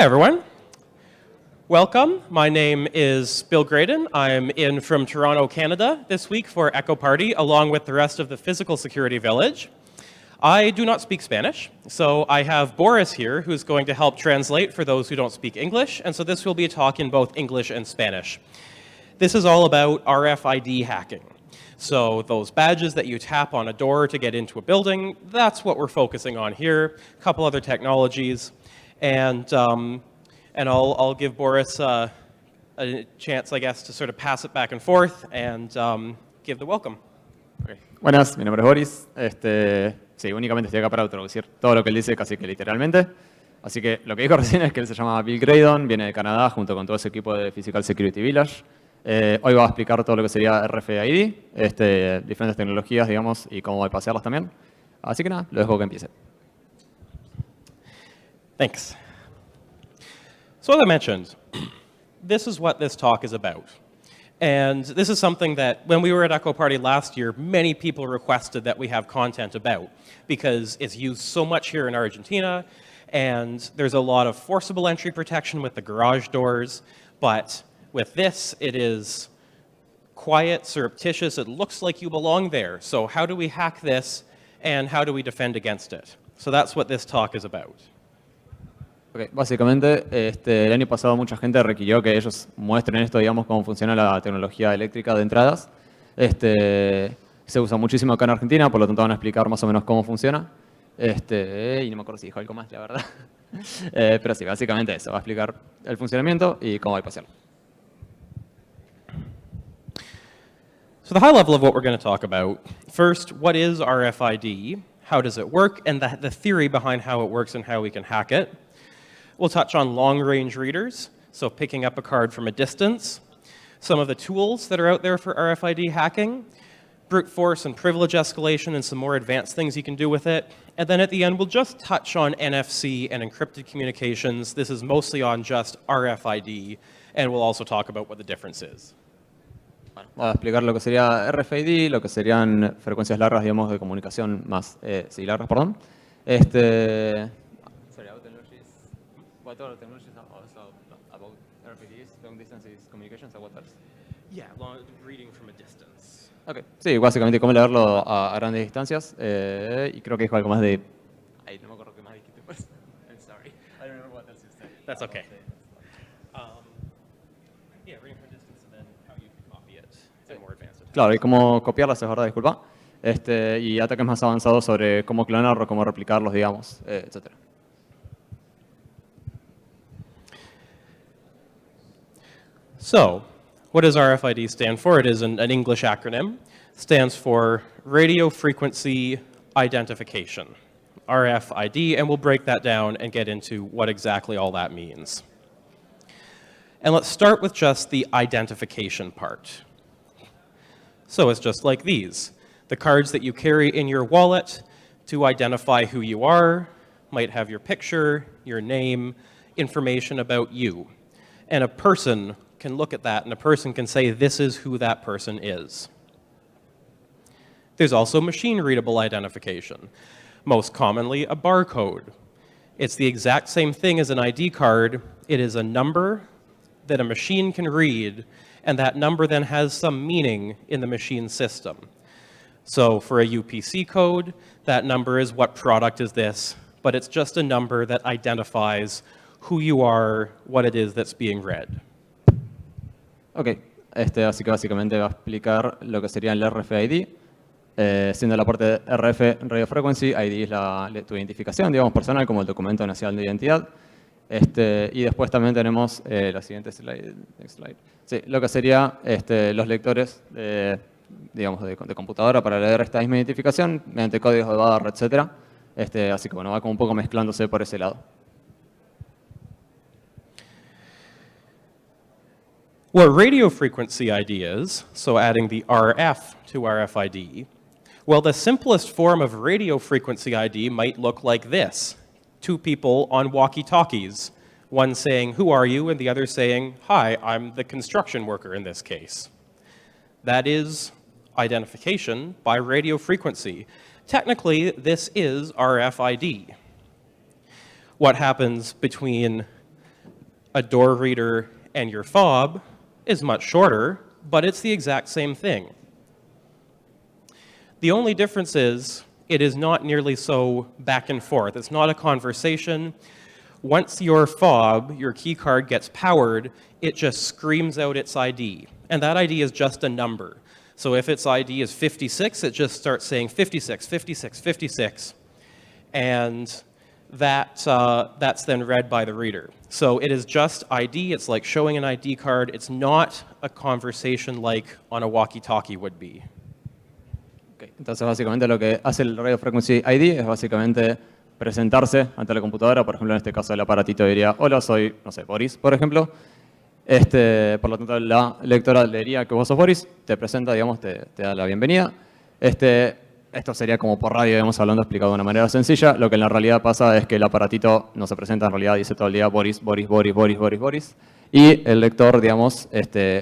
Hi, everyone. Welcome. My name is Bill Graydon. I'm in from Toronto, Canada this week for Ekoparty, along with the rest of the Physical Security Village. I do not speak Spanish, so I have Boris here, who's going to help translate for those who don't speak English, and so this will be a talk in both English and Spanish. This is all about RFID hacking. So those badges that you tap on a door to get into a building, that's what we're focusing on here. A couple other technologies. And I'll give Boris a chance, I guess, to sort of pass it back and forth and give the welcome. Okay. Buenas, mi nombre es Boris. Sí, únicamente estoy acá para traducir todo lo que él dice casi que literalmente. Así que lo que dijo recién es que él se llama Bill Graydon, viene de Canadá junto con todo ese equipo de Physical Security Village. Hoy va a explicar todo lo que sería RFID, diferentes tecnologías, digamos, y cómo bypassarlas también. Así que nada, lo dejo que empiece. Thanks. So as I mentioned, this is what this talk is about. And this is something that when we were at Ekoparty last year, many people requested that we have content about because it's used so much here in Argentina, and there's a lot of forcible entry protection with the garage doors, but with this, it is quiet, surreptitious, it looks like you belong there. So how do we hack this, and how do we defend against it? So that's what this talk is about. Okay, básicamente, el año pasado mucha gente requirió que ellos muestren esto, digamos, cómo funciona la tecnología eléctrica de entradas. Se usa muchísimo acá en Argentina, por lo tanto van a explicar más o menos cómo funciona. Y no me acuerdo si dijo algo más, la verdad. Pero sí, básicamente eso, va a explicar el funcionamiento y cómo bypassarlo. So the high level of what we're going to talk about, first, what is RFID? How does it work? And the theory behind how it works and how we can hack it. We'll touch on long-range readers, so picking up a card from a distance, some of the tools that are out there for RFID hacking, brute force and privilege escalation, and some more advanced things you can do with it. And then at the end, we'll just touch on NFC and encrypted communications. This is mostly on just RFID, and we'll also talk about what the difference is. Bueno, voy a explicar lo que sería RFID, lo que serían frecuencias largas, digamos, de comunicación más, sí, largas, perdón. What other technologies are also about RFIDs, long distance communications, or what else? Yeah, reading from a distance. Okay. Sí, básicamente cómo leerlo a grandes distancias. Y creo que dijo algo más de... Ay, no me acuerdo qué más dijiste. I'm sorry. I don't remember what else you said. That's okay. Yeah, reading from a distance and then how you can copy it in more advanced attacks. Claro, y cómo copiarlas, es verdad, disculpa. Y ataques más avanzados sobre cómo clonarlos, cómo replicarlos, digamos, etcétera. So, what does RFID stand for? It is an English acronym. It stands for Radio Frequency Identification, RFID, and we'll break that down and get into what exactly all that means. And let's start with just the identification part. So it's just like these. The cards that you carry in your wallet to identify who you are might have your picture, your name, information about you. And a person can look at that and a person can say this is who that person is. There's also machine-readable identification, most commonly a barcode. It's the exact same thing as an ID card. It is a number that a machine can read, and that number then has some meaning in the machine system. So for a UPC code, that number is what product is this, but it's just a number that identifies who you are, what it is that's being read. Ok, así que básicamente va a explicar lo que sería el RFID, siendo la parte de RF, Radio Frequency, ID es tu identificación, digamos, personal, como el documento nacional de identidad. Y después también tenemos la siguiente slide, next slide. Sí, lo que sería los lectores, digamos, de computadora para leer esta misma identificación, mediante códigos de barra, etc. Así que bueno, va como un poco mezclándose por ese lado. What radio frequency ID is, so adding the RF to RFID, well, the simplest form of radio frequency ID might look like this. Two people on walkie-talkies, one saying, "Who are you?" and the other saying, "Hi, I'm the construction worker," in this case. That is identification by radio frequency. Technically, this is RFID. What happens between A door reader and your fob is much shorter, but it's the exact same thing. The only difference is it is not nearly so back and forth. It's not a conversation. Once your fob, your key card, gets powered, it just screams out its ID. And that ID is just a number. So if its ID is 56, it just starts saying 56, 56, 56. And that's then read by the reader. So it is just ID. It's like showing an ID card. It's not a conversation like on a walkie-talkie would be. Okay. Entonces, básicamente lo que hace el Radio Frequency ID es básicamente presentarse ante la computadora. Por ejemplo, en este caso el aparatito diría, hola, soy, no sé, Boris, por ejemplo. Por lo tanto, la lectora le diría que vos sos Boris, te presenta, digamos, te da la bienvenida. Esto sería como por radio, digamos, hablando, explicado de una manera sencilla. Lo que en la realidad pasa es que el aparatito no se presenta, en realidad dice todo el día Boris, Boris, Boris, Boris, Boris, Boris. Y el lector, digamos,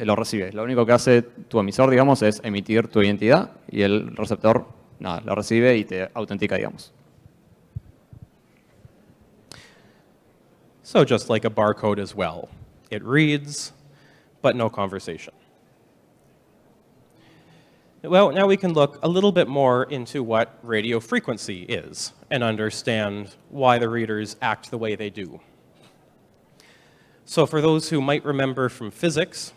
lo recibe. Lo único que hace tu emisor, digamos, es emitir tu identidad y el receptor, nada, lo recibe y te autentica, digamos. So just like a barcode as well. It reads, but no conversation. Well, now we can look a little bit more into what radio frequency is and understand why the readers act the way they do. So for those who might remember from physics,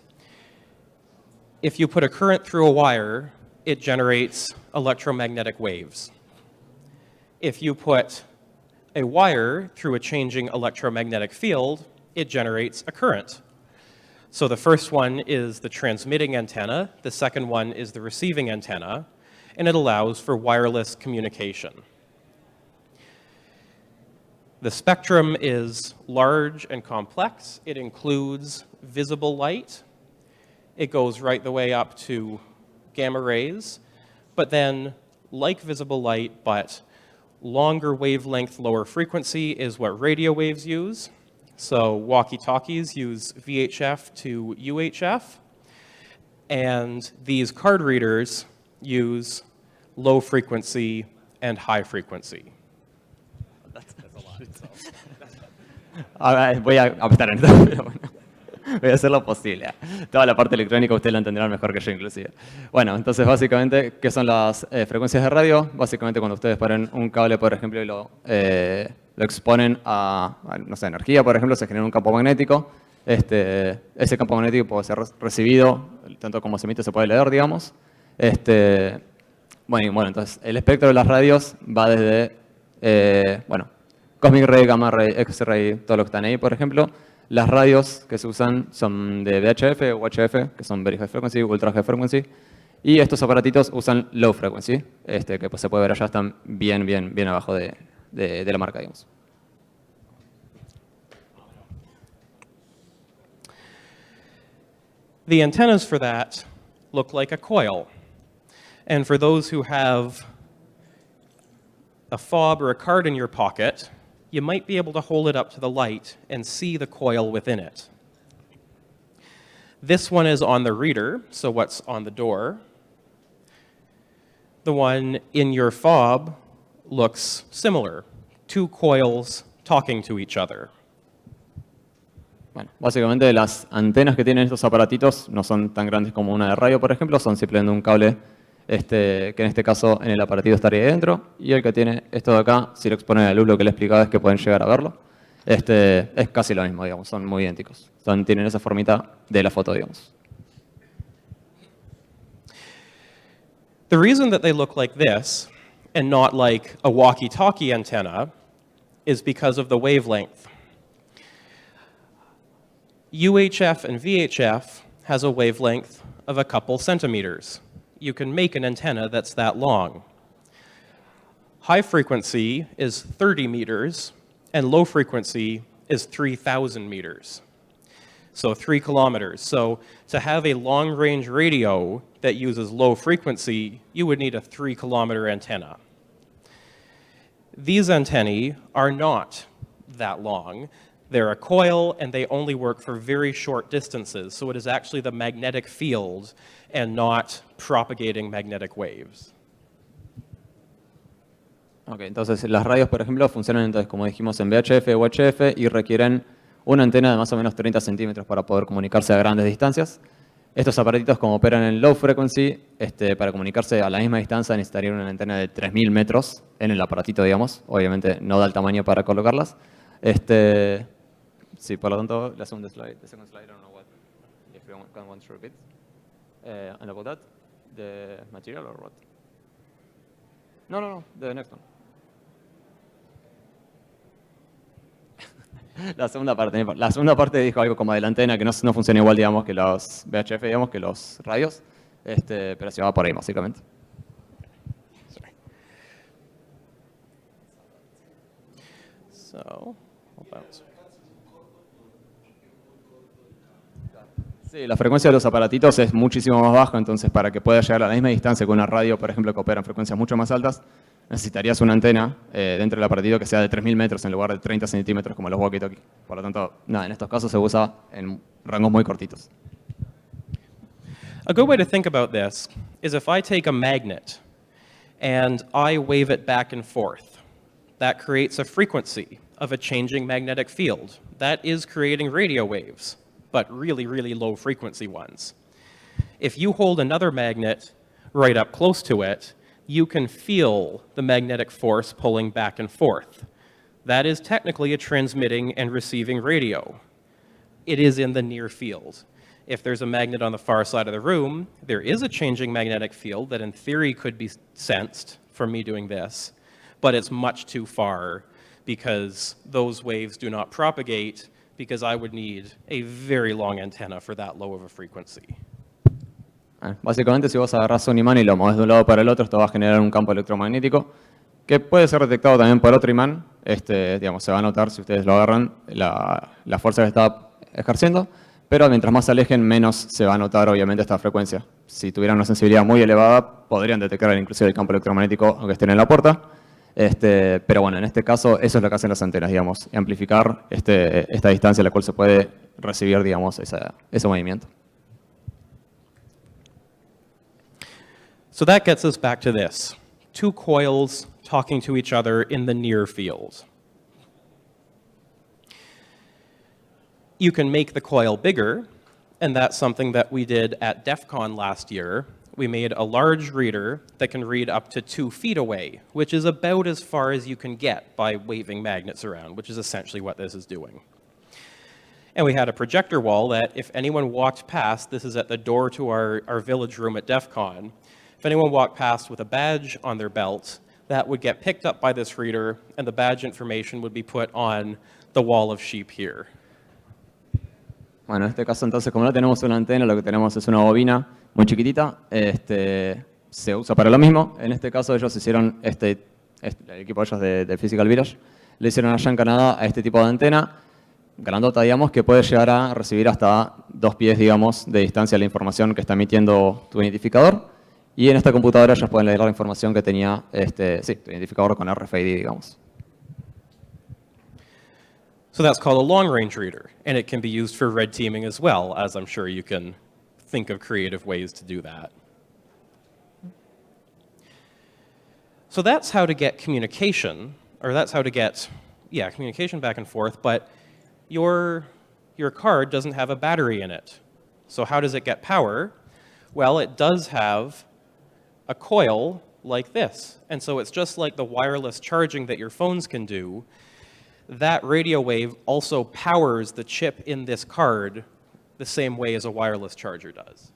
if you put a current through a wire, it generates electromagnetic waves. If you put a wire through a changing electromagnetic field, it generates a current. So the first one is the transmitting antenna, the second one is the receiving antenna, and it allows for wireless communication. The spectrum is large and complex. It includes visible light. It goes right the way up to gamma rays, but then, like visible light, but longer wavelength, lower frequency is what radio waves use. So walkie-talkies use VHF to UHF, and these card readers use low frequency and high frequency. Voy a estar en esto, pero bueno, voy a hacer lo posible. Toda la parte electrónica ustedes la entenderán mejor que yo, inclusive. Bueno, entonces básicamente, ¿qué son las frecuencias de radio? Básicamente cuando ustedes ponen un cable, por ejemplo, y lo exponen a, no sé, energía, por ejemplo, se genera un campo magnético. Ese campo magnético puede ser recibido, tanto como se emite se puede leer, digamos. Bueno, entonces el espectro de las radios va desde, Cosmic Ray, Gamma Ray, X-Ray, todo lo que están ahí, por ejemplo. Las radios que se usan son de VHF o UHF, que son Very High Frequency, Ultra High Frequency. Y estos aparatitos usan Low Frequency, que pues se puede ver allá, están bien abajo de la marca, digamos. The antennas for that look like a coil. And for those who have a fob or a card in your pocket, you might be able to hold it up to the light and see the coil within it. This one is on the reader, so what's on the door. The one in your fob looks similar. Two coils talking to each other. Bueno, básicamente las antenas que tienen estos aparatitos no son tan grandes como una de radio, por ejemplo, son simplemente un cable que en este caso en el aparatito estaría dentro, y el que tiene esto de acá, si lo exponen a la luz, lo que le explicaba es que pueden llegar a verlo. Es casi lo mismo, digamos, son muy idénticos. Tienen esa formita de la foto, digamos. The reason that they look like this and not like a walkie-talkie antenna is because of the wavelength. UHF and VHF has a wavelength of a couple centimeters. You can make an antenna that's that long. High frequency is 30 meters, and low frequency is 3,000 meters. So 3 kilometers. So to have a long-range radio that uses low frequency, you would need a 3-kilometer antenna. These antennae are not that long. They're a coil, and they only work for very short distances. So it is actually the magnetic field and not propagating magnetic waves. Ok, entonces las radios, por ejemplo, funcionan entonces, como dijimos, en VHF o UHF y requieren una antena de más o menos 30 centímetros para poder comunicarse a grandes distancias. Estos aparatitos, como operan en low frequency, para comunicarse a la misma distancia necesitarían una antena de 3000 metros en el aparatito, digamos. Obviamente no da el tamaño para colocarlas. Sí, por lo tanto, la segunda slide, the second slide, I don't know what, if you want to repeat. And about that, the material or what? No, the next one. La segunda parte dijo algo como de la antena que no funciona igual, digamos, que los VHF, digamos, que los radios, pero se va por ahí, básicamente. Sorry. So, hold on. Sí, la frecuencia de los aparatitos es muchísimo más baja, entonces para que pueda llegar a la misma distancia que una radio, por ejemplo, que opera en frecuencias mucho más altas, necesitarías una antena dentro del aparatito que sea de 3000 metros en lugar de 30 centímetros como los walkie-talkie. Por lo tanto, nada, en estos casos se usa en rangos muy cortitos. A good way to think about this is if I take a magnet and I wave it back and forth, that creates a frequency of a changing magnetic field. That is creating radio waves, but really, really low frequency ones. If you hold another magnet right up close to it, you can feel the magnetic force pulling back and forth. That is technically a transmitting and receiving radio. It is in the near field. If there's a magnet on the far side of the room, there is a changing magnetic field that in theory could be sensed from me doing this, but it's much too far because those waves do not propagate because I would need a very long antenna for that low of a frequency. Básicamente, si vos agarrás un imán y lo movés de un lado para el otro, esto va a generar un campo electromagnético que puede ser detectado también por otro imán. Digamos, se va a notar, si ustedes lo agarran, la fuerza que está ejerciendo, pero mientras más se alejen, menos se va a notar, obviamente, esta frecuencia. Si tuvieran una sensibilidad muy elevada, podrían detectar inclusive el campo electromagnético aunque estén en la puerta. Pero bueno, en este caso, eso es lo que hacen las antenas, digamos, amplificar esta distancia a la cual se puede recibir, digamos, ese movimiento. So that gets us back to this. Two coils talking to each other in the near field. You can make the coil bigger, and that's something that we did at DEF CON last year. We made a large reader that can read up to 2 feet away, which is about as far as you can get by waving magnets around, which is essentially what this is doing. And we had a projector wall that if anyone walked past, this is at the door to our village room at DEF CON, if anyone walked past with a badge on their belt, that would get picked up by this reader, and the badge information would be put on the wall of sheep here. Bueno, en este caso, entonces, como no tenemos una antena, lo que tenemos es una bobina muy chiquitita. Se usa para lo mismo. En este caso, ellos hicieron, el equipo ellos de Physical Village, le hicieron allá en Canadá a este tipo de antena, grandota, digamos, que puede llegar a recibir hasta 2 pies, digamos, de distancia la información que está emitiendo tu identificador. Y en esta computadora ellos pueden leer la información que tenía tu identificador con RFID, digamos. So that's called a long-range reader, and it can be used for red teaming as well, as I'm sure you can think of creative ways to do that. So that's how to get communication, or that's how to get, communication back and forth, but your card doesn't have a battery in it. So how does it get power? Well, it does have a coil like this. And so it's just like the wireless charging that your phones can do. That radio wave also powers the chip in this card the same way as a wireless charger does.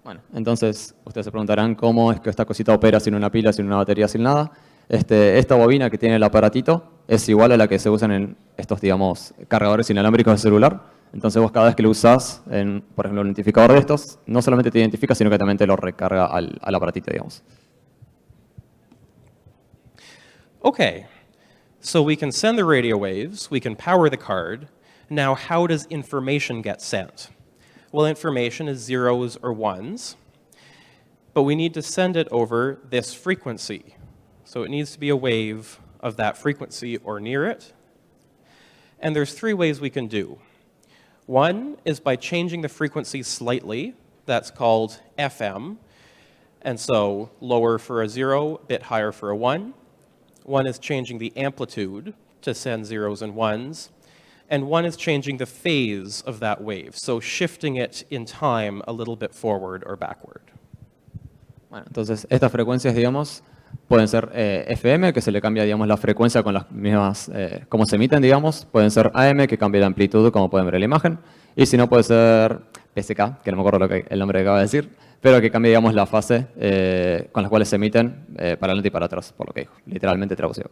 Bueno, entonces ustedes se preguntarán cómo es que esta cosita opera sin una pila, sin una batería, sin nada. Esta bobina que tiene el aparatito es igual a la que se usan en estos, digamos, cargadores inalámbricos de celular. Entonces vos cada vez que lo usás, por ejemplo, un identificador de estos, no solamente te identifica, sino que también te lo recarga al aparatito, digamos. Okay, so we can send the radio waves, we can power the card. Now, how does information get sent? Well, information is zeros or ones, but we need to send it over this frequency. So it needs to be a wave of that frequency or near it. And there's 3 ways we can do. One is by changing the frequency slightly. That's called FM. And so lower for a 0, bit higher for a 1. One is changing the amplitude to send zeros and ones. and one is changing the phase of that wave, so shifting it in time a little bit forward or backward. Bueno, entonces estas frecuencias, digamos, pueden ser FM, que se le cambia, digamos, la frecuencia con las mismas, cómo se emiten, digamos. Pueden ser AM, que cambia la amplitud, como pueden ver en la imagen. Y si no, puede ser PSK, que no me acuerdo el nombre que acaba de decir, pero que cambia, digamos, la fase con las cuales se emiten para adelante y para atrás, por lo que dijo, literalmente traducido.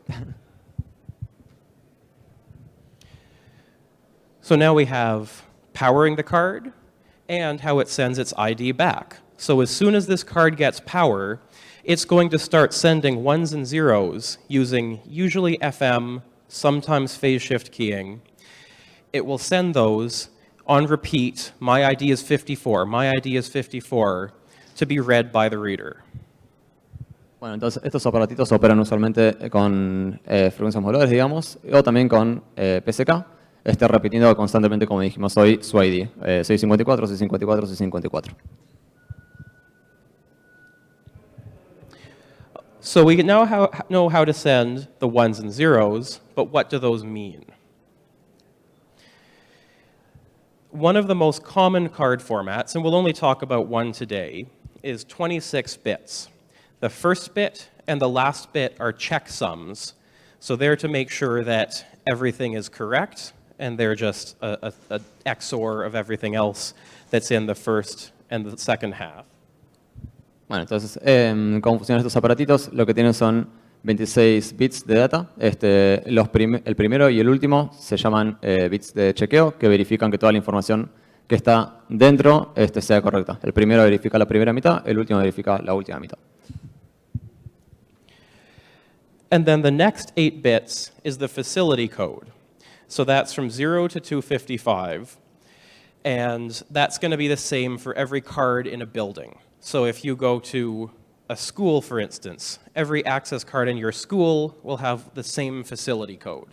So now we have powering the card and how it sends its ID back. So as soon as this card gets power, it's going to start sending ones and zeros using usually FM, sometimes phase shift keying. It will send those on repeat, my ID is 54, my ID is 54, to be read by the reader. Bueno, entonces estos aparatitos operan usualmente con frecuencias modulares, digamos, o también con PSK, repitiendo constantemente, como dijimos hoy, su ID. 654, 654, 654. So we now know how to send the ones and zeros, but what do those mean? One of the most common card formats, and we'll only talk about one today, is 26 bits. The first bit and the last bit are checksums. So they're to make sure that everything is correct, and they're just a XOR of everything else that's in the first and the second half. Bueno, entonces, ¿cómo funcionan estos aparatitos? Lo que tienen son 26 bits de data. El primero y el último se llaman bits de chequeo, que verifican que toda la información que está dentro sea correcta. El primero verifica la primera mitad, el último verifica la última mitad. And then the next 8 bits is the facility code. So that's from 0 to 255. And that's going to be the same for every card in a building. So if you go to a school, for instance, every access card in your school will have the same facility code.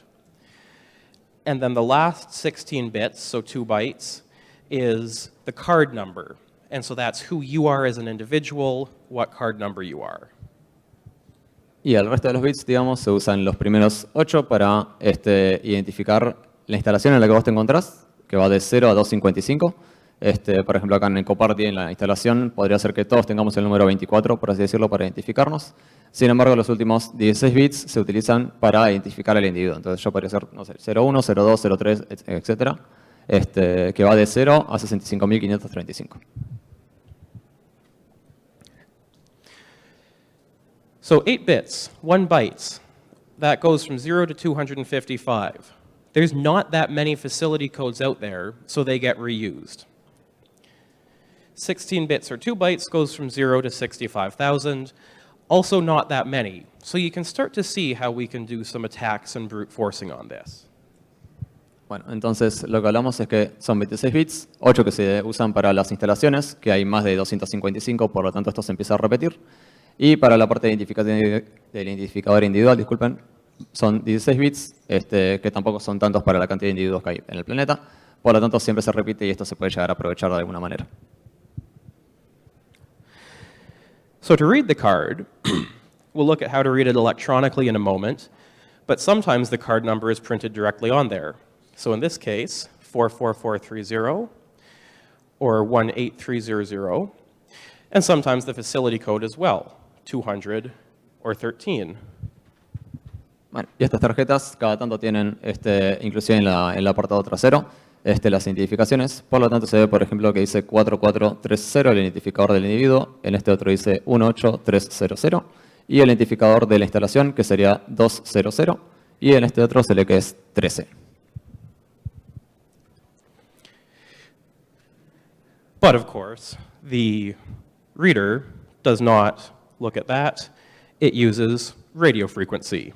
And then the last 16 bits, so 2 bytes, is the card number. And so that's who you are as an individual, what card number you are. Y el resto de los bits, digamos, se usan los primeros 8 para identificar la instalación en la que vos te encontrás, que va de 0 a 255. Por ejemplo, acá en Ekoparty, en la instalación, podría ser que todos tengamos el número 24, por así decirlo, para identificarnos. Sin embargo, los últimos 16 bits se utilizan para identificar al individuo. Entonces, yo podría ser, no sé, 01, 02, 03, etc., que va de 0 a 65.535. So 8 bits, 1 byte, that goes from 0 to 255. There's not that many facility codes out there, so they get reused. 16 bits or 2 bytes goes from 0 to 65,000, also not that many. So you can start to see how we can do some attacks and brute forcing on this. Bueno, entonces lo que hablamos es que son 26 bits, 8 que se usan para las instalaciones, que hay más de 255, por lo tanto esto se empieza a repetir. Y para la parte de identificación del identificador individual, disculpen, son 16 bits, que tampoco son tantos para la cantidad de individuos que hay en el planeta. Por lo tanto, siempre se repite y esto se puede llegar a aprovechar de alguna manera. So to read the card, we'll look at how to read it electronically in a moment, but sometimes the card number is printed directly on there. So in this case, 44430 or 18300, and sometimes the facility code as well, 200 or 13. Bueno, y estas tarjetas cada tanto tienen, inclusive en el apartado trasero, las identificaciones. Por lo tanto, se ve, por ejemplo, que dice 4430, el identificador del individuo. En este otro dice 18300. Y el identificador de la instalación, que sería 200. Y en este otro se lee que es 13. But of course, the reader does not look at that. It uses radio frequency.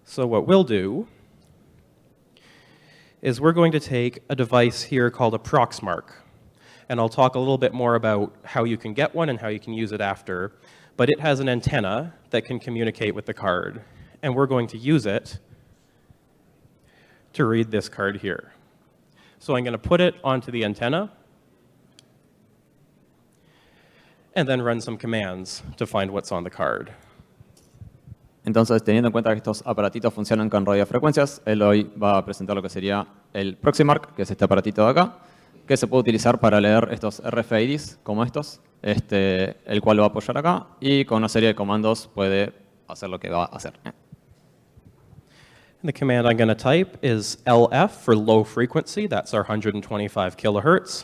So what we'll do is we're going to take a device here called a Proxmark. And I'll talk a little bit more about how you can get one and how you can use it after. But it has an antenna that can communicate with the card. And we're going to use it to read this card here. So I'm going to put it onto the antenna and then run some commands to find what's on the card. Entonces, teniendo en cuenta que estos aparatitos funcionan con radiofrecuencias, él hoy va a presentar lo que sería el Proxmark, que es este aparatito de acá, que se puede utilizar para leer estos RFIDs como estos, el cual lo va a apoyar acá y con una serie de comandos puede hacer lo que va a hacer. The command I'm going to type is LF for low frequency, that's our 125 kilohertz,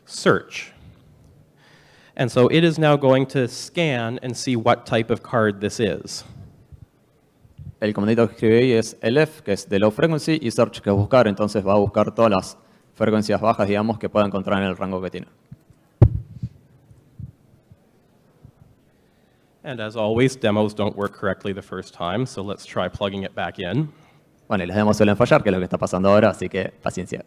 search. And so it is now going to scan and see what type of card this is. El comandito que escribí ahí es LF, que es de low frequency, y search, que es buscar. Entonces va a buscar todas las frecuencias bajas, digamos, que pueda encontrar en el rango que tiene. And as always, demos don't work correctly the first time, so let's try plugging it back in. Bueno, y las demos suelen fallar, que es lo que está pasando ahora, así que paciencia.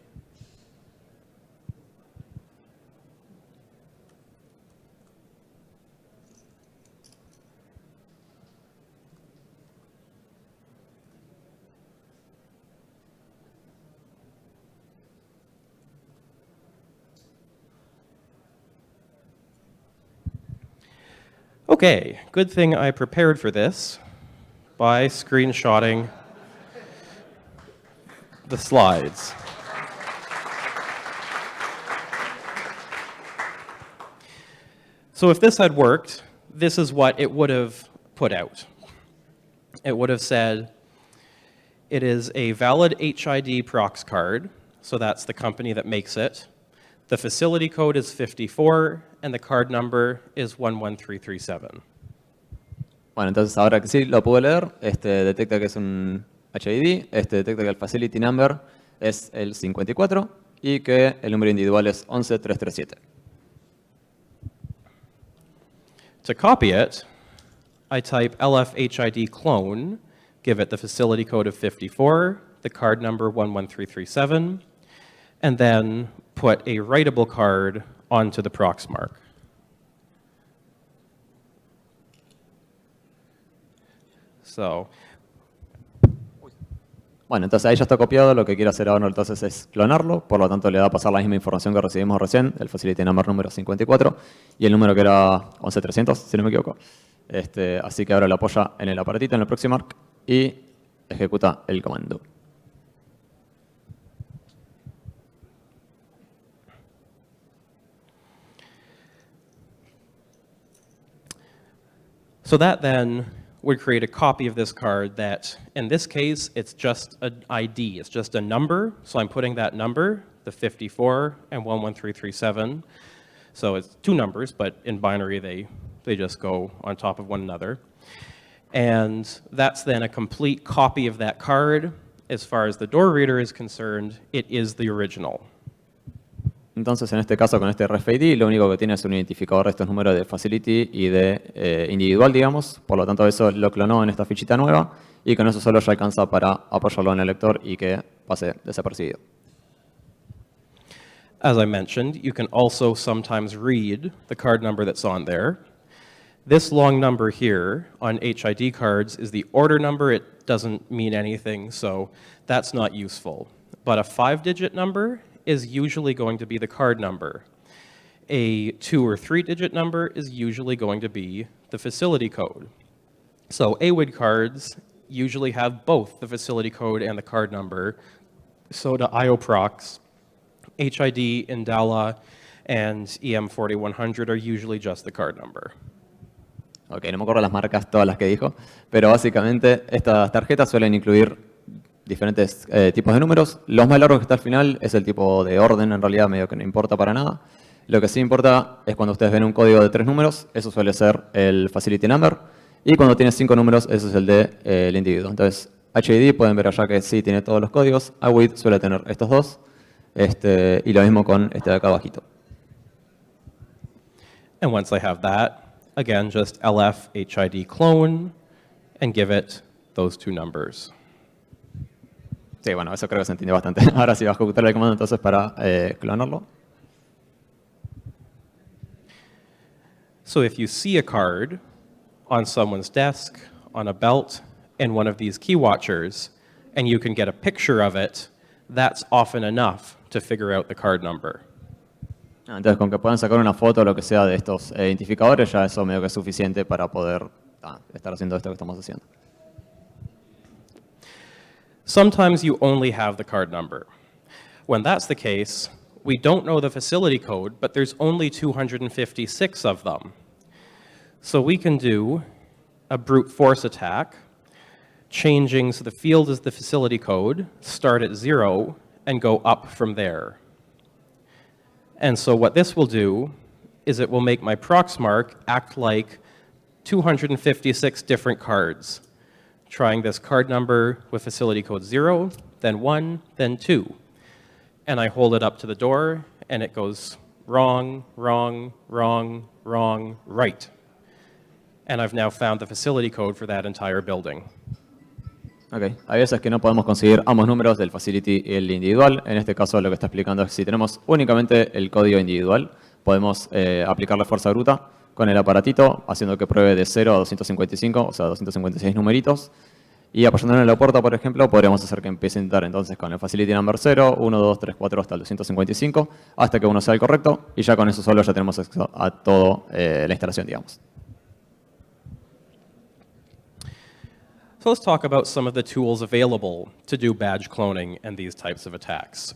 Okay, good thing I prepared for this by screenshotting the slides. So if this had worked, this is what it would have put out. It would have said, it is a valid HID Prox card, so that's the company that makes it. The facility code is 54, and the card number is 11337. Bueno, entonces ahora que sí lo pude leer, detecta que es un HID, detecta que el facility number es el 54 y que el número individual es 11337. To copy it, I type LFHID clone, give it the facility code of 54, the card number 11337, and then put a writable card onto the Proxmark. So, Bueno, entonces ahí ya está copiado. Lo que quiero hacer ahora entonces es clonarlo. Por lo tanto, le va a pasar la misma información que recibimos recién, el facility number número 54 y el número que era 11300, si no me equivoco. Así que ahora lo apoya en el aparatito, en el Proxmark, y ejecuta el comando. so that then would create a copy of this card that, in this case, it's just an ID. It's just a number. So I'm putting that number, the 54 and 11337. So it's two numbers, but in binary, they just go on top of one another. And that's then a complete copy of that card. As far as the door reader is concerned, it is the original. Entonces, en este caso, con este RFID, lo único que tiene es un identificador de estos números de facility y de individual, digamos. Por lo tanto, eso lo clonó en esta fichita nueva y con eso solo ya alcanza para apoyarlo en el lector y que pase desapercibido. As I mentioned, you can also sometimes read the card number that's on there. This long number here on HID cards is the order number. It doesn't mean anything, so that's not useful. But a 5-digit number is usually going to be the card number. A 2- or 3-digit number is usually going to be the facility code. So AWID cards usually have both the facility code and the card number. So to IOProx, HID, Indala, and EM4100 are usually just the card number. Ok, no me acuerdo las marcas, todas las que dijo, pero básicamente estas tarjetas suelen incluir diferentes tipos de números. Los más largos que está al final es el tipo de orden, en realidad medio que no importa para nada. Lo que sí importa es cuando ustedes ven un código de 3 números, eso suele ser el facility number. Y cuando tiene 5 números, eso es el del individuo. Entonces, HID pueden ver allá que sí tiene todos los códigos. AWID suele tener estos dos. Y lo mismo con este de acá abajito. And once I have that, again, just LF HID clone and give it those 2 numbers. Sí, bueno, eso creo que se entiende bastante. Ahora sí va a ejecutar el comando entonces para clonarlo. So if you see a card on someone's desk, on a belt, in one of these key watchers, and you can get a picture of it, that's often enough to figure out the card number. Entonces, con que puedan sacar una foto o lo que sea de estos identificadores, ya eso medio que es suficiente para poder estar haciendo esto que estamos haciendo. Sometimes you only have the card number. When that's the case, we don't know the facility code, but there's only 256 of them. So we can do a brute force attack, changing so the field is the facility code, start at 0, and go up from there. And so what this will do is it will make my Proxmark act like 256 different cards, trying this card number with facility code 0, then 1, then 2. And I hold it up to the door, and it goes wrong, wrong, wrong, wrong, right. And I've now found the facility code for that entire building. Okay. Hay veces que no podemos conseguir ambos números del facility y el individual. En este caso lo que está explicando es que si tenemos únicamente el código individual, podemos aplicarle fuerza bruta con el aparatito, haciendo que pruebe de 0 a 255, o sea, 256 numeritos. Y apoyándolo en la puerta, por ejemplo, podríamos hacer que empiece a intentar entonces con el facility number 0, 1, 2, 3, 4 hasta el 255, hasta que uno sea el correcto, y ya con eso solo ya tenemos acceso a toda la instalación, digamos. So let's talk about some of the tools available to do badge cloning and these types of attacks.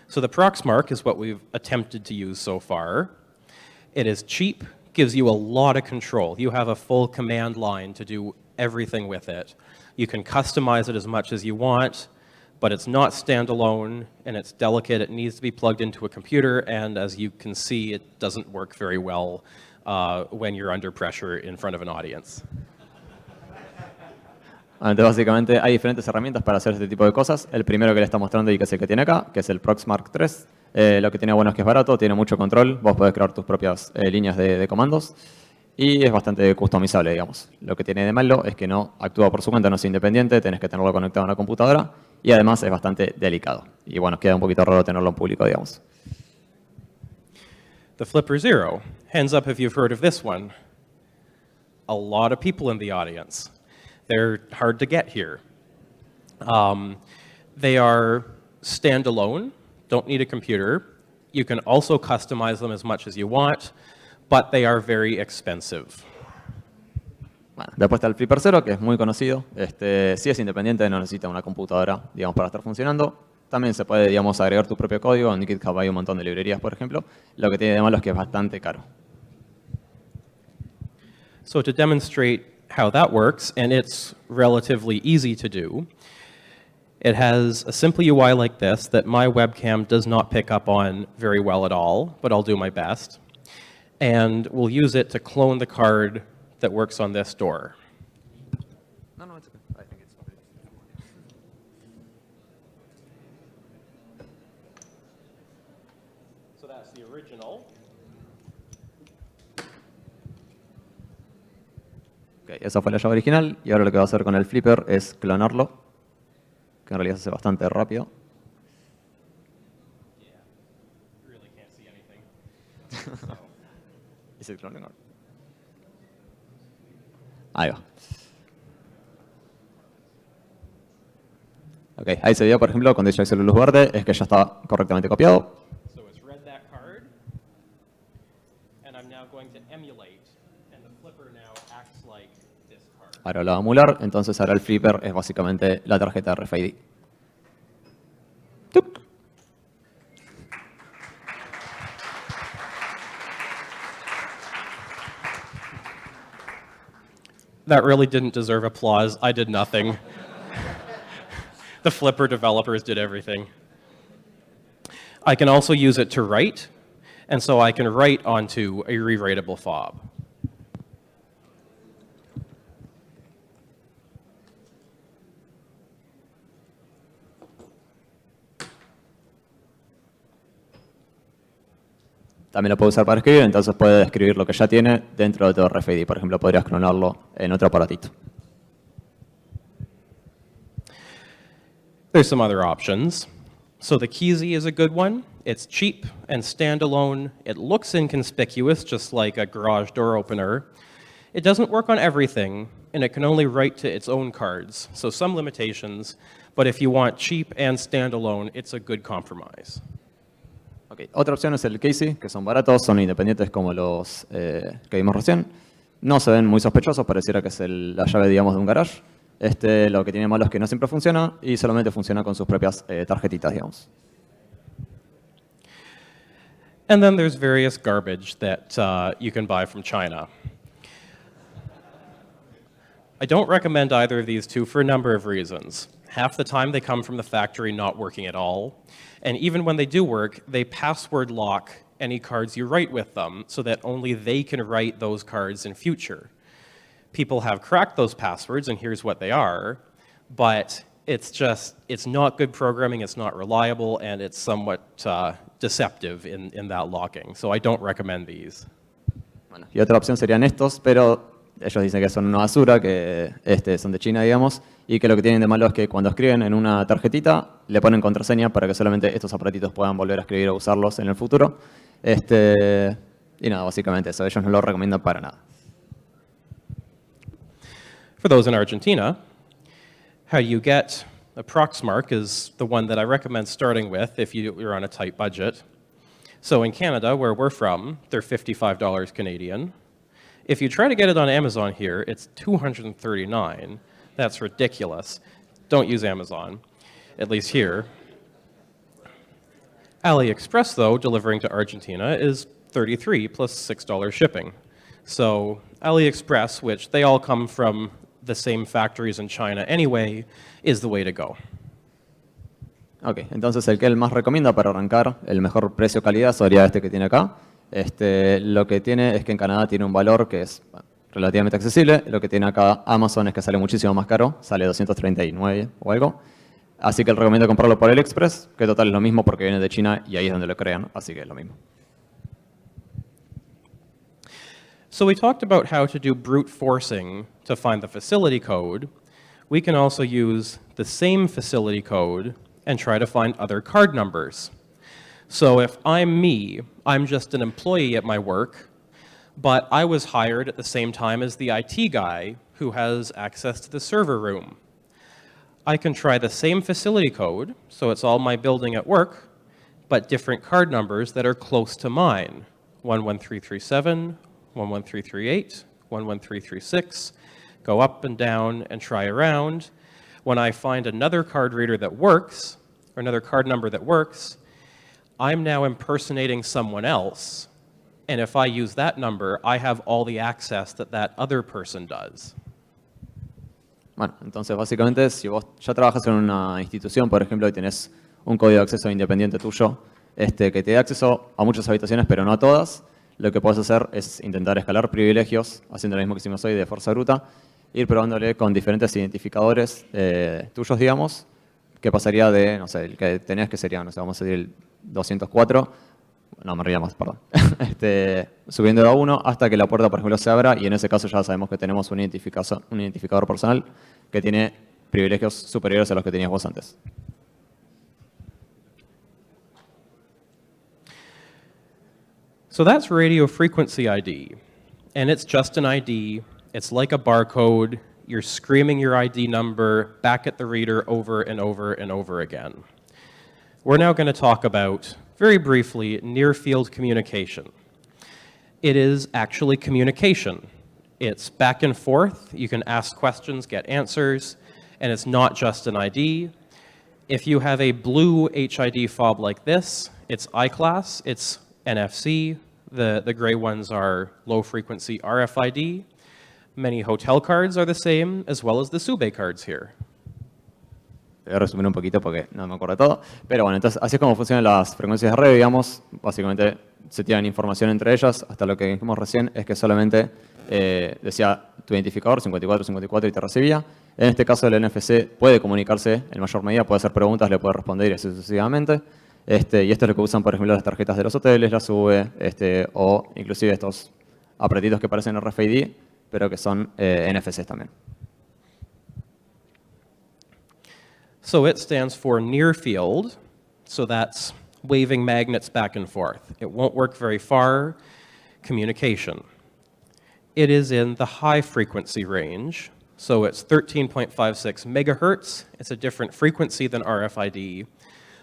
So the Proxmark is what we've attempted to use so far. It is cheap, gives you a lot of control. You have a full command line to do everything with it. You can customize it as much as you want, but it's not standalone, and it's delicate. It needs to be plugged into a computer, and as you can see, it doesn't work very well when you're under pressure in front of an audience. Entonces, básicamente, hay diferentes herramientas para hacer este tipo de cosas. El primero que le está mostrando y que es el que tiene acá, que es el Proxmark 3. Lo que tiene bueno es que es barato, tiene mucho control. Vos podés crear tus propias líneas de comandos. Y es bastante customizable, digamos. Lo que tiene de malo es que no actúa por su cuenta, no es independiente, tenés que tenerlo conectado a una computadora. Y además es bastante delicado. Y bueno, queda un poquito raro tenerlo en público, digamos. The Flipper Zero. Hands up if you've heard of this one. A lot of people in the audience. They're hard to get here. They are standalone, don't need a computer. You can also customize them as much as you want, but they are very expensive. Bueno, después está el Flipper Zero, que es muy conocido. Sí es independiente, no necesita una computadora, digamos, para estar funcionando. También se puede, digamos, agregar tu propio código. En GitHub hay un montón de librerías, por ejemplo. Lo que tiene de malo es que es bastante caro. So to demonstrate how that works, and it's relatively easy to do, it has a simple UI like this that my webcam does not pick up on very well at all, but I'll do my best. And we'll use it to clone the card that works on this door. No, it's okay. I think it's okay. So that's the original. Okay, esa fue la llave original y ahora lo que va a hacer con el flipper es clonarlo, que en realidad se hace bastante rápido. Yeah, really can't see anything. ¿Es el cloning? Ahí va. Ok, ahí se veía, por ejemplo, cuando yo hice la luz verde, es que ya está correctamente copiado. So it's read that card, and I'm now going to emulate, and the flipper now acts like this card. Ahora lo va a emular, entonces ahora el flipper es básicamente la tarjeta RFID. ¡Tuc! That really didn't deserve applause. I did nothing. The Flipper developers did everything. I can also use it to write, and so I can write onto a rewritable fob. También lo puede usar para escribir, entonces puede escribir lo que ya tiene dentro de todo RFID. Por ejemplo, podrías clonarlo en otro aparatito. There's some other options. So the Keysy is a good one. It's cheap and standalone. It looks inconspicuous, just like a garage door opener. It doesn't work on everything, and it can only write to its own cards. So some limitations, but if you want cheap and standalone, it's a good compromise. Okay. Otra opción es el Keysy, que son baratos, son independientes como los que vimos recién. No se ven muy sospechosos, pareciera que es la llave, digamos, de un garage. Lo que tiene malo es que no siempre funciona y solamente funciona con sus propias tarjetitas, digamos. And then there's various garbage that you can buy from China. I don't recommend either of these two for a number of reasons. Half the time they come from the factory not working at all. And even when they do work, they password lock any cards you write with them so that only they can write those cards in future. People have cracked those passwords, and here's what they are, but it's not good programming, it's not reliable, and it's somewhat deceptive in that locking. So I don't recommend these. Bueno, y otra opción serían estos, pero ellos dicen que son una basura, que son de China, digamos, y que lo que tienen de malo es que cuando escriben en una tarjetita le ponen contraseña para que solamente estos aparatitos puedan volver a escribir o usarlos en el futuro. Y nada, básicamente eso, ellos no lo recomiendan para nada. For those in Argentina, how you get a Proxmark is the one that I recommend starting with if you're on a tight budget. So in Canada, where we're from, they're $55 Canadian. If you try to get it on Amazon here, it's $239. That's ridiculous. Don't use Amazon, at least here. AliExpress, though, delivering to Argentina, is $33 plus $6 shipping. So AliExpress, which they all come from the same factories in China anyway, is the way to go. Ok, entonces el que él más recomienda para arrancar, el mejor precio-calidad sería este que tiene acá. Lo que tiene es que en Canadá tiene un valor que es relativamente accesible. Lo que tiene acá Amazon es que sale muchísimo más caro, sale 239 o algo. Así que él recomienda comprarlo por AliExpress, que total es lo mismo porque viene de China y ahí es donde lo crean, así que es lo mismo. So we talked about how to do brute forcing to find the facility code. We can also use the same facility code and try to find other card numbers. So if I'm me, I'm just an employee at my work, but I was hired at the same time as the IT guy who has access to the server room. I can try the same facility code, so it's all my building at work, but different card numbers that are close to mine. 11337, 11338, 11336, go up and down and try around. When I find another card reader that works, or another card number that works, I'm now impersonating someone else, and if I use that number, I have all the access that that other person does. Bueno, entonces básicamente si vos ya trabajas en una institución, por ejemplo, y tenés un código de acceso independiente tuyo, que te dé acceso a muchas habitaciones, pero no a todas, lo que puedes hacer es intentar escalar privilegios, haciendo lo mismo que hicimos hoy de fuerza bruta, ir probándole con diferentes identificadores tuyos, digamos, que pasaría de, no sé, el que tenías que sería, no sé, vamos a decir el 204, no, me ría más, perdón, subiendo a 1 hasta que la puerta, por ejemplo, se abra, y en ese caso ya sabemos que tenemos un identificador personal que tiene privilegios superiores a los que tenías vos antes. So that's radio frequency ID, and it's just an ID. It's like a barcode. You're screaming your ID number back at the reader over and over and over again. We're now going to talk about, very briefly, near-field communication. It is actually communication. It's back and forth. You can ask questions, get answers, and it's not just an ID. If you have a blue HID fob like this, it's I-class, it's NFC. The gray ones are low-frequency RFID. Many hotel cards are the same, as well as the Sube cards here. Voy a resumir un poquito porque no me acuerdo todo. Pero bueno, entonces así es como funcionan las frecuencias de red, digamos. Básicamente se tiran información entre ellas. Hasta lo que dijimos recién es que solamente decía tu identificador 5454 y te recibía. En este caso el NFC puede comunicarse en mayor medida, puede hacer preguntas, le puede responder y así sucesivamente. Y esto es lo que usan, por ejemplo, las tarjetas de los hoteles, la SUBE, o inclusive estos aparatitos que parecen RFID, pero que son NFCs también. So it stands for near field, so that's waving magnets back and forth. It won't work very far, communication. It is in the high frequency range, so it's 13.56 megahertz. It's a different frequency than RFID,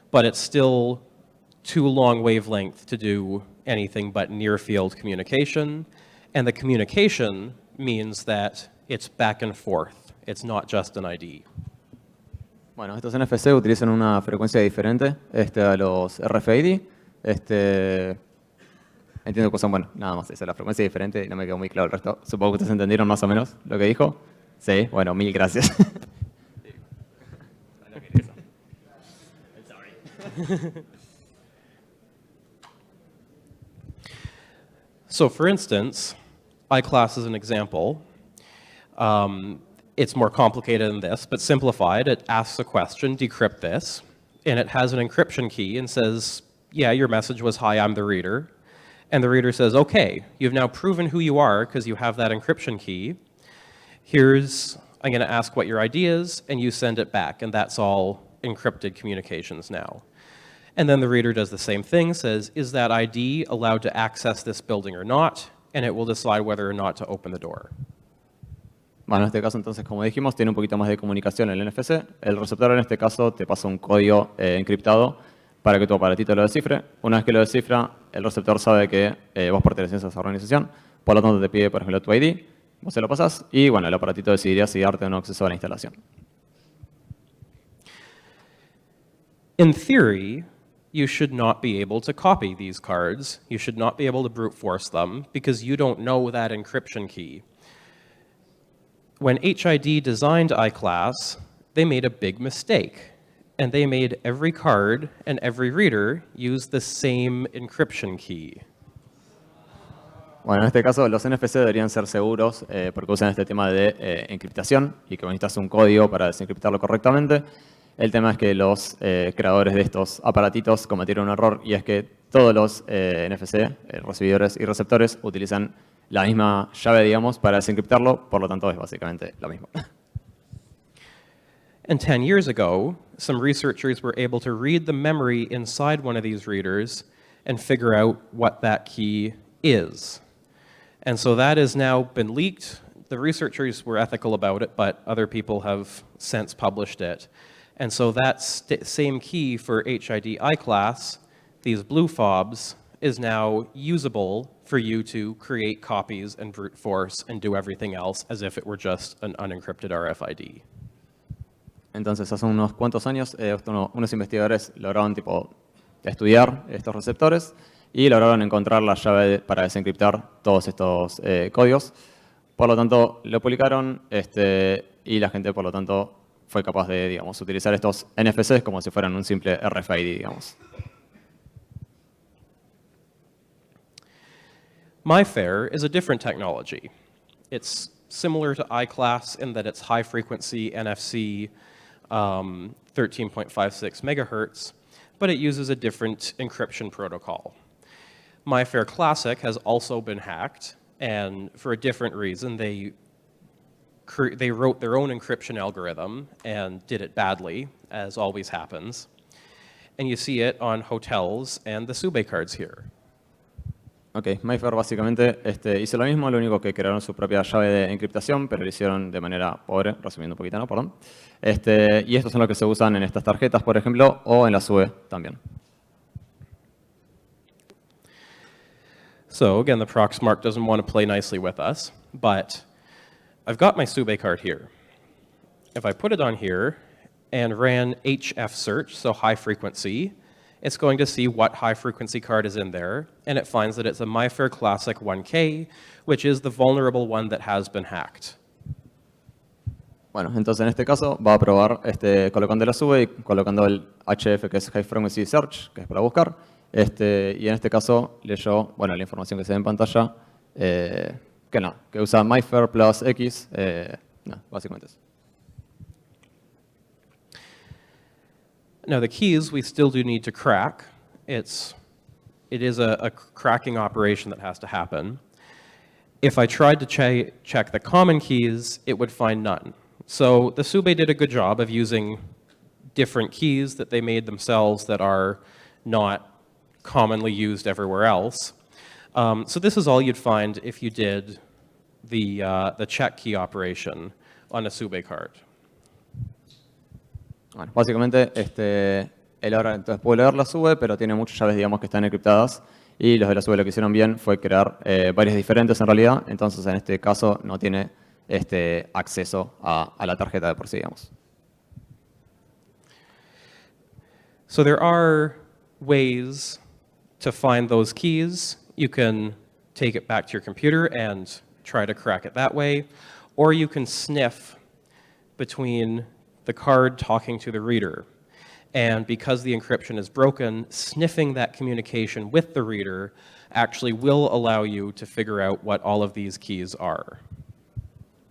but it's still too long wavelength to do anything but near field communication. And the communication means that it's back and forth. It's not just an ID. Bueno, estos NFC utilizan una frecuencia diferente a los RFID. Entiendo que son, bueno, nada más, esa es la frecuencia diferente, no me quedó muy claro el resto. Supongo que ustedes entendieron más o menos lo que dijo. Sí, bueno, mil gracias. So for instance, iClass is an example. It's more complicated than this, but simplified. It asks a question, decrypt this, and it has an encryption key and says, yeah, your message was, hi, I'm the reader. And the reader says, okay, you've now proven who you are because you have that encryption key. I'm going to ask what your ID is, and you send it back, and that's all encrypted communications now. And then the reader does the same thing, says, is that ID allowed to access this building or not? And it will decide whether or not to open the door. Bueno, en este caso, entonces, como dijimos, tiene un poquito más de comunicación el NFC. El receptor, en este caso, te pasa un código encriptado para que tu aparatito lo descifre. Una vez que lo descifra, el receptor sabe que vos perteneces a esa organización. Por lo tanto, te pide, por ejemplo, tu ID. Vos se lo pasás y, bueno, el aparatito decidiría si darte o no acceso a la instalación. In theory, you should not be able to copy these cards. You should not be able to brute force them because you don't know that encryption key. When HID designed iClass, they made a big mistake, and they made every card and every reader use the same encryption key. Bueno, en este caso, los NFC deberían ser seguros porque usan este tema de encriptación y que necesitas un código para desencriptarlo correctamente. El tema es que los creadores de estos aparatitos cometieron un error y es que todos los NFC, recibidores y receptores, utilizan la misma llave, digamos, para desencriptarlo, por lo tanto es básicamente lo mismo. And 10 years ago, some researchers were able to read the memory inside one of these readers and figure out what that key is. And so that has now been leaked. The researchers were ethical about it, but other people have since published it. And so that same key for HID iClass, these blue fobs, is now usable for you to create copies and brute force and do everything else as if it were just an unencrypted RFID. Entonces, hace unos cuantos años, unos investigadores lograron estudiar estos receptores y lograron encontrar la llave para desencriptar todos estos códigos. Por lo tanto, lo publicaron y la gente, por lo tanto, fue capaz de, digamos, utilizar estos NFCs como si fueran un simple RFID, digamos. MyFair is a different technology. It's similar to iClass in that it's high-frequency NFC 13.56 megahertz, but it uses a different encryption protocol. MyFair Classic has also been hacked, and for a different reason. They wrote their own encryption algorithm and did it badly, as always happens. And you see it on hotels and the Seguí cards here. Ok, MyFair básicamente hizo lo mismo, lo único que crearon su propia llave de encriptación, pero lo hicieron de manera pobre, resumiendo un poquito, ¿no? Perdón. Y estos son los que se usan en estas tarjetas, por ejemplo, o en la Seguí también. So again, the Proxmark doesn't want to play nicely with us, but I've got my Seguí card here. If I put it on here and ran HF search, so high frequency, it's going to see what high frequency card is in there, and it finds that it's a MyFair Classic 1K, which is the vulnerable one that has been hacked. Bueno, entonces en este caso va a probar colocando la Seguí y colocando el HF, que es High Frequency Search, que es para buscar. Y en este caso leyó, bueno, la información que se ve en pantalla, que usa MyFair plus X, básicamente eso. Now the keys we still do need to crack. It is a cracking operation that has to happen. If I tried to check the common keys, it would find none. So the Seguí did a good job of using different keys that they made themselves that are not commonly used everywhere else. So this is all you'd find if you did the check key operation on a Seguí card. Bueno, básicamente, él ahora entonces puede leer la Seguí, pero tiene muchas llaves, digamos, que están encriptadas. Y los de la Seguí lo que hicieron bien fue crear varias diferentes en realidad. Entonces, en este caso, no tiene acceso a la tarjeta de por sí, digamos. So there are ways to find those keys. You can take it back to your computer and try to crack it that way, or you can sniff between the card talking to the reader. And because the encryption is broken, sniffing that communication with the reader actually will allow you to figure out what all of these keys are.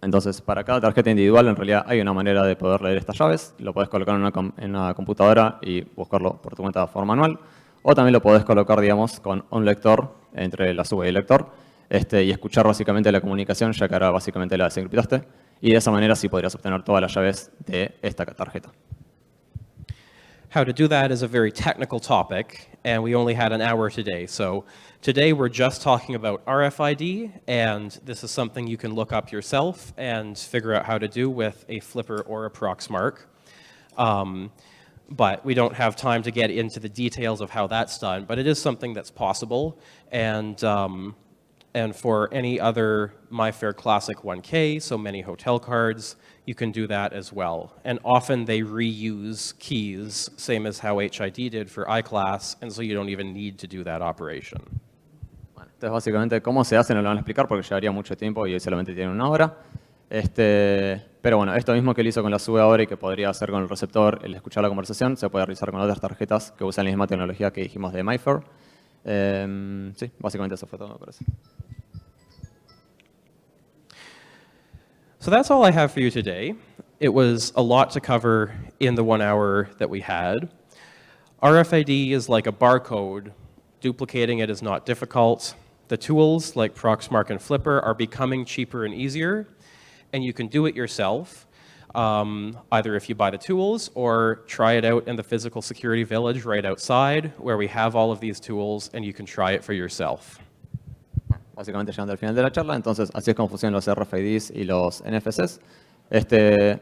Entonces, para cada tarjeta individual, en realidad hay una manera de poder leer estas llaves. Lo podés colocar en una computadora y buscarlo por tu cuenta de forma manual. O también lo podés colocar, digamos, con un lector, entre la sube y el lector, y escuchar básicamente la comunicación, ya que ahora básicamente la desencriptaste. Y de esa manera sí podrías obtener todas las llaves de esta tarjeta. How to do that is a very technical topic, and we only had an hour today. So today we're just talking about RFID, and this is something you can look up yourself and figure out how to do with a flipper or a Proxmark. But we don't have time to get into the details of how that's done, but it is something that's possible. And for any other MyFair Classic 1K, so many hotel cards, you can do that as well. And often they reuse keys, same as how HID did for iClass, and so you don't even need to do that operation. Bueno, entonces básicamente cómo se hace no lo van a explicar porque llevaría mucho tiempo y hoy solamente tienen una hora. Pero bueno, esto mismo que él hizo con la sube ahora y que podría hacer con el receptor, el escuchar la conversación, se puede realizar con otras tarjetas que usan la misma tecnología que dijimos de MyFair. Sí, básicamente eso fue todo, me parece. So that's all I have for you today. It was a lot to cover in the 1 hour that we had. RFID is like a barcode. Duplicating it is not difficult. The tools like Proxmark and Flipper are becoming cheaper and easier, and you can do it yourself, either if you buy the tools or try it out in the physical security village right outside, where we have all of these tools, and you can try it for yourself. Básicamente llegando al final de la charla, entonces así es como funcionan los RFIDs y los NFCs.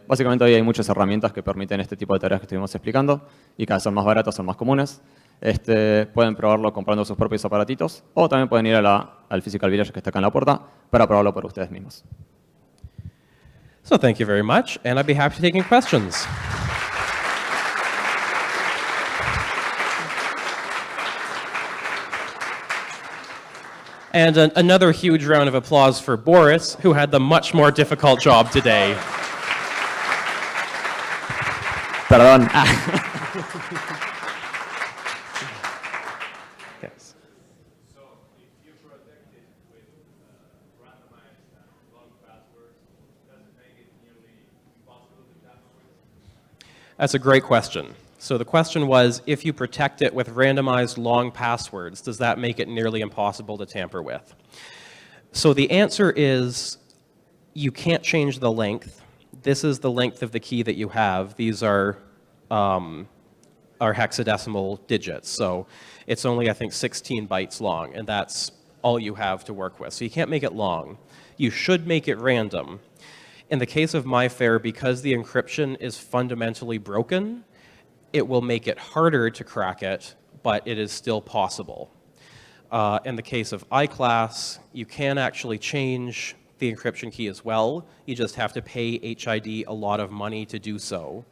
Básicamente hoy hay muchas herramientas que permiten este tipo de tareas que estuvimos explicando y cada vez son más baratas, son más comunes. Pueden probarlo comprando sus propios aparatitos o también pueden ir al Physical Village que está acá en la puerta para probarlo por ustedes mismos. So thank you very much, and I'd be happy to take any questions. And another huge round of applause for Boris, who had the much more difficult job today. Perdón. Yes. So if you protect it with randomized long passwords, does it make it nearly impossible to tamper with? That's a great question. So the question was, if you protect it with randomized long passwords, does that make it nearly impossible to tamper with? So the answer is, you can't change the length. This is the length of the key that you have. These are hexadecimal digits. So it's only, I think, 16 bytes long, and that's all you have to work with. So you can't make it long. You should make it random. In the case of MyFair, because the encryption is fundamentally broken, it will make it harder to crack it, but it is still possible. In the case of iClass, you can actually change the encryption key as well. You just have to pay HID a lot of money to do so.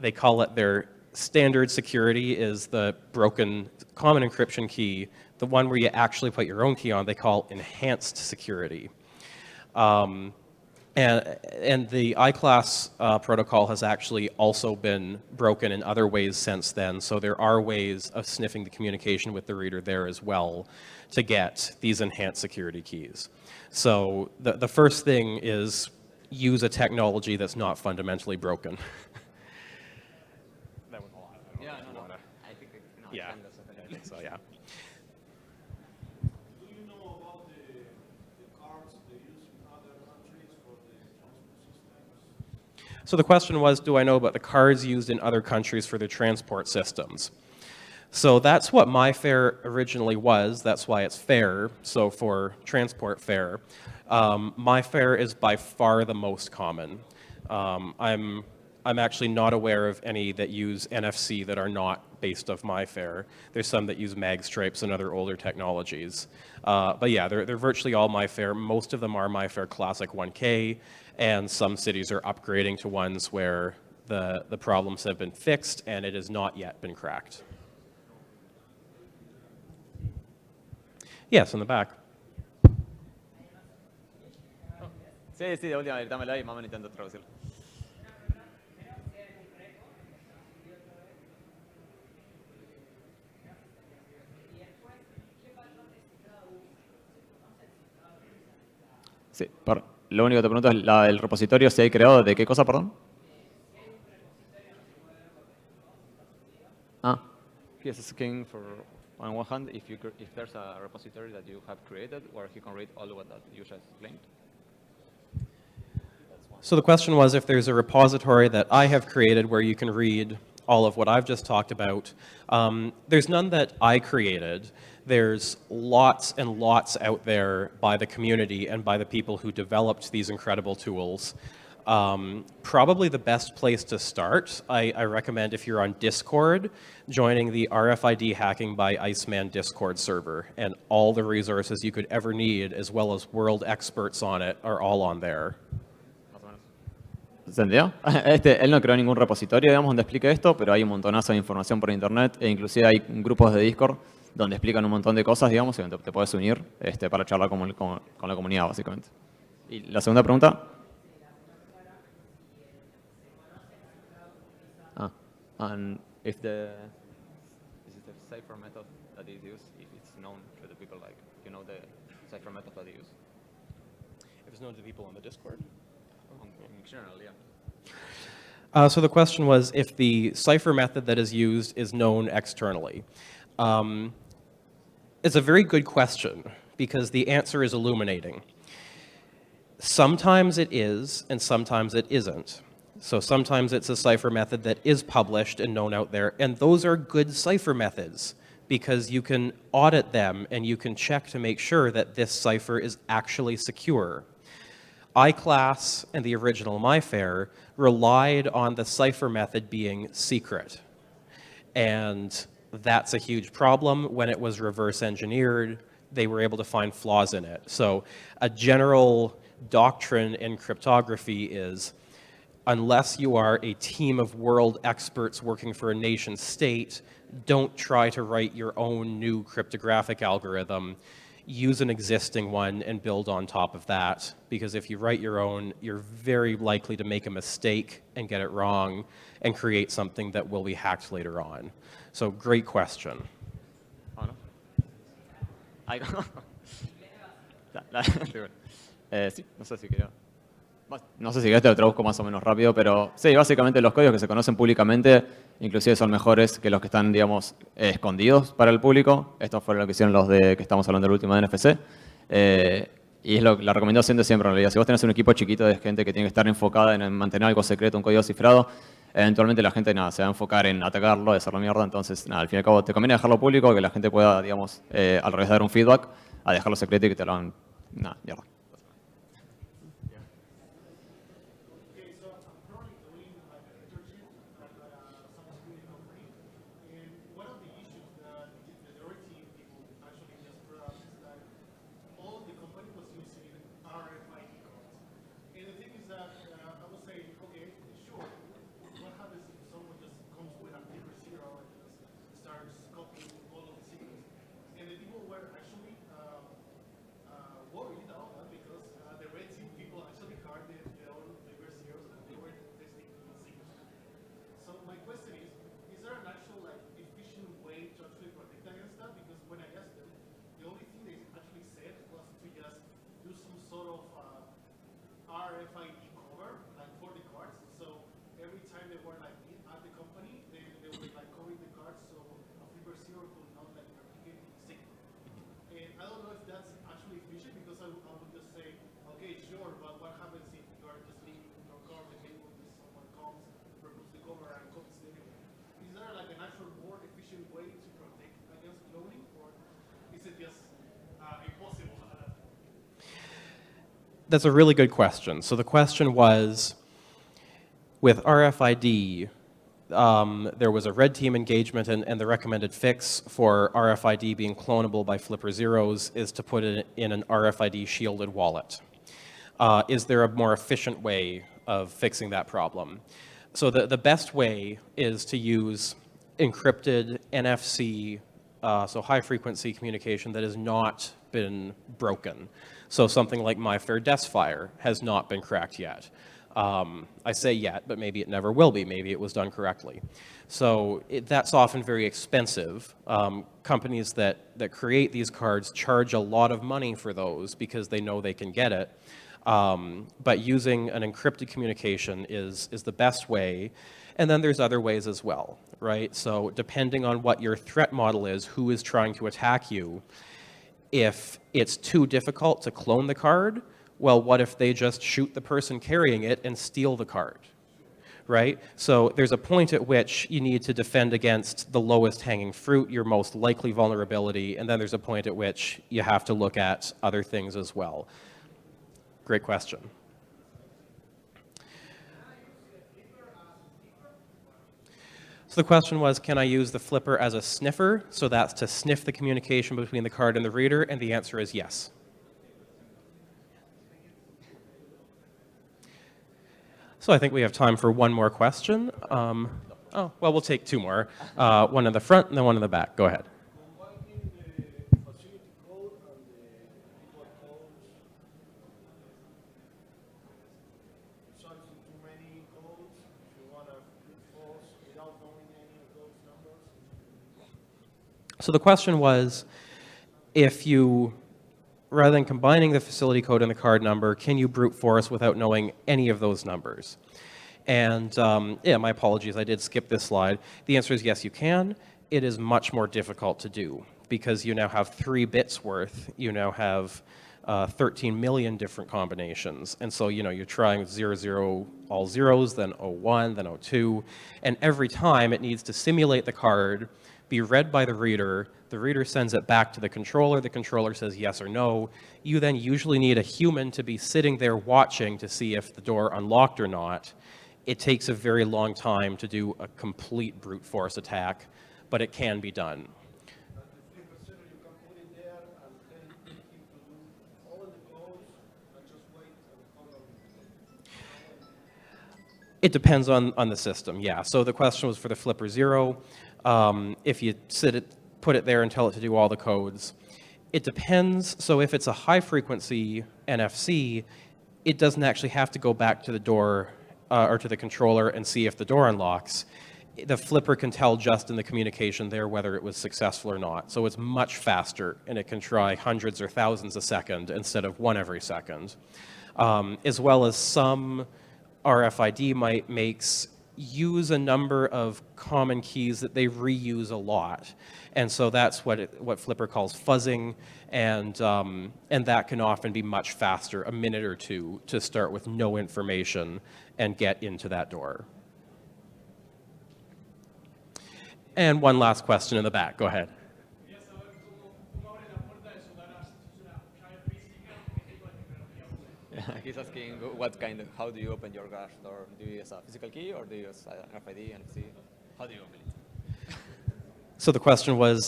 They call it their standard security is the broken common encryption key. The one where you actually put your own key on, they call enhanced security. And the iClass protocol has actually also been broken in other ways since then, so there are ways of sniffing the communication with the reader there as well to get these enhanced security keys. So the first thing is use a technology that's not fundamentally broken. That was a lot. Yeah, no. I think so, yeah. Do you know about the cards they use in other countries for the transport systems? So the question was, do I know about the cards used in other countries for their transport systems? So that's what MyFair originally was. That's why it's fair, so for transport fare. MyFair is by far the most common. I'm I'm actually not aware of any that use NFC that are not based off MyFair. There's some that use mag stripes and other older technologies. But yeah, they're virtually all MyFair. Most of them are MyFair Classic 1K, and some cities are upgrading to ones where the problems have been fixed and it has not yet been cracked. Yes, in the back. Sí, sí, de última, dámela y más o menos intento traducirlo. Sí, lo único que te pregunto es el repositorio si hay creado de qué cosa, perdón. Ah, he's asking for on one hand if there's a repository that you have created where he can read all what that you just explained. So the question was if there's a repository that I have created where you can read all of what I've just talked about. There's none that I created. There's lots and lots out there by the community and by the people who developed these incredible tools. Probably the best place to start, I recommend if you're on Discord, joining the RFID Hacking by Iceman Discord server. And all the resources you could ever need, as well as world experts on it, are all on there. ¿Se entendió? Él no creó ningún repositorio, digamos, donde explique esto, pero hay un montonazo de información por internet e inclusive hay grupos de Discord donde explican un montón de cosas, digamos, y donde te puedes unir para charlar con la comunidad, básicamente. ¿Y la segunda pregunta? And if this is the cipher method that is used, if it's known to the people, like, you know, the cipher method that they use? If it's known to people on the Discord? In general, yeah. So the question was if the cipher method that is used is known externally. It's a very good question because the answer is illuminating. Sometimes it is, and sometimes it isn't. So sometimes it's a cipher method that is published and known out there, and those are good cipher methods because you can audit them and you can check to make sure that this cipher is actually secure. iClass and the original MyFair relied on the cipher method being secret. And that's a huge problem. When it was reverse engineered, they were able to find flaws in it. So a general doctrine in cryptography is unless you are a team of world experts working for a nation state, don't try to write your own new cryptographic algorithm. Use an existing one and build on top of that. Because if you write your own, you're very likely to make a mistake and get it wrong and create something that will be hacked later on. So great question. Oh, no. Sí, no sé si quería. No sé si querés te lo traduzco más o menos rápido, pero sí, básicamente los códigos que se conocen públicamente inclusive son mejores que los que están, digamos, escondidos para el público. Esto fue lo que hicieron los de que estamos hablando del último de NFC. Y es la recomendación de siempre en realidad. Si vos tenés un equipo chiquito de gente que tiene que estar enfocada en mantener algo secreto, un código cifrado, eventualmente la gente se va a enfocar en atacarlo, de hacerlo mierda. Entonces, al fin y al cabo, te conviene dejarlo público, que la gente pueda, digamos, al revés de dar un feedback, a dejarlo secreto y que te lo hagan mierda. RFID cover, like for the cards. So every time they were like at the company, they were like covering the cards so a flipper zero could not like replicate the signal. And I don't know if that's actually efficient because I would just say, okay, sure, but what happens if you are just leaving your car on the table and someone comes, removes the cover and copies it anyway? Is there like an actual more efficient way to protect against cloning, or is it just impossible? That's a really good question. So the question was, with RFID, there was a red team engagement, and the recommended fix for RFID being clonable by Flipper Zeros is to put it in an RFID shielded wallet. Is there a more efficient way of fixing that problem? So the best way is to use encrypted NFC, so high-frequency communication that has not been broken. So something like MyFair Fire has not been cracked yet. I say yet, but maybe it never will be. Maybe it was done correctly. So that's often very expensive. Companies that create these cards charge a lot of money for those because they know they can get it. But using an encrypted communication is the best way. And then there's other ways as well, right? So depending on what your threat model is, who is trying to attack you, if it's too difficult to clone the card, well, what if they just shoot the person carrying it and steal the card, right? So there's a point at which you need to defend against the lowest hanging fruit, your most likely vulnerability, and then there's a point at which you have to look at other things as well. Great question. So the question was, can I use the flipper as a sniffer? So that's to sniff the communication between the card and the reader, and the answer is yes. So I think we have time for one more question. Oh, well, we'll take two more. One in the front and then one in the back. Go ahead. Combining the facility code and the people codes, something too many codes, if you want to brute force without knowing any of those numbers. So the question was, if you, rather than combining the facility code and the card number, can you brute force without knowing any of those numbers? And yeah, my apologies, I did skip this slide. The answer is yes, you can. It is much more difficult to do because you now have 3 bits worth. You now have 13 million different combinations. And so, you know, you're trying 0, 0, all zeros, then 01, then 02. And every time it needs to simulate the card, be read by the reader sends it back to the controller says yes or no. You then usually need a human to be sitting there watching to see if the door unlocked or not. It takes a very long time to do a complete brute force attack, but it can be done. You can put it there and then keep to do all of the codes and just wait and code them. It depends on the system, yeah. So the question was for the Flipper Zero. If you put it there and tell it to do all the codes, it depends. So if it's a high-frequency NFC, it doesn't actually have to go back to the door or to the controller and see if the door unlocks. The flipper can tell just in the communication there whether it was successful or not. So it's much faster, and it can try hundreds or thousands a second instead of 1 every second. As well as some RFID makes use a number of common keys that they reuse a lot. And so that's what Flipper calls fuzzing, and that can often be much faster, a minute or two, to start with no information and get into that door. And one last question in the back. Go ahead. He's asking how do you open your garage door? Do you use a physical key or do you use RFID, NFC? How do you open it? So the question was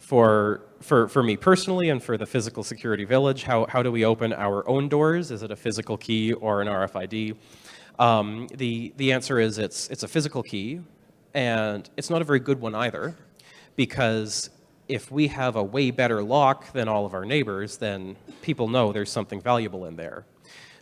for me personally and for the Physical Security Village, how do we open our own doors? Is it a physical key or an RFID? The answer is it's a physical key, and it's not a very good one either, because if we have a way better lock than all of our neighbors, then people know there's something valuable in there.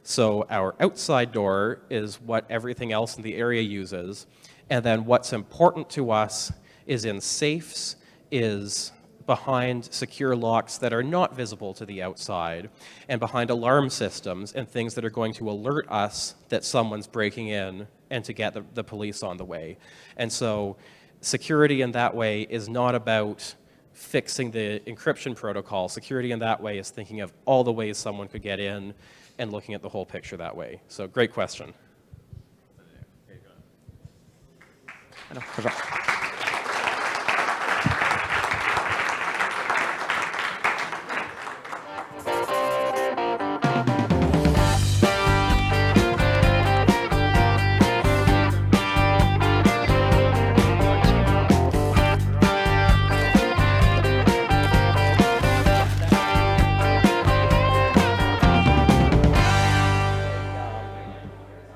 So our outside door is what everything else in the area uses, and then what's important to us is in safes, is behind secure locks that are not visible to the outside, and behind alarm systems and things that are going to alert us that someone's breaking in and to get the police on the way. And so security in that way is not about fixing the encryption protocol. Security in that way is thinking of all the ways someone could get in and looking at the whole picture that way. So great question. Bueno,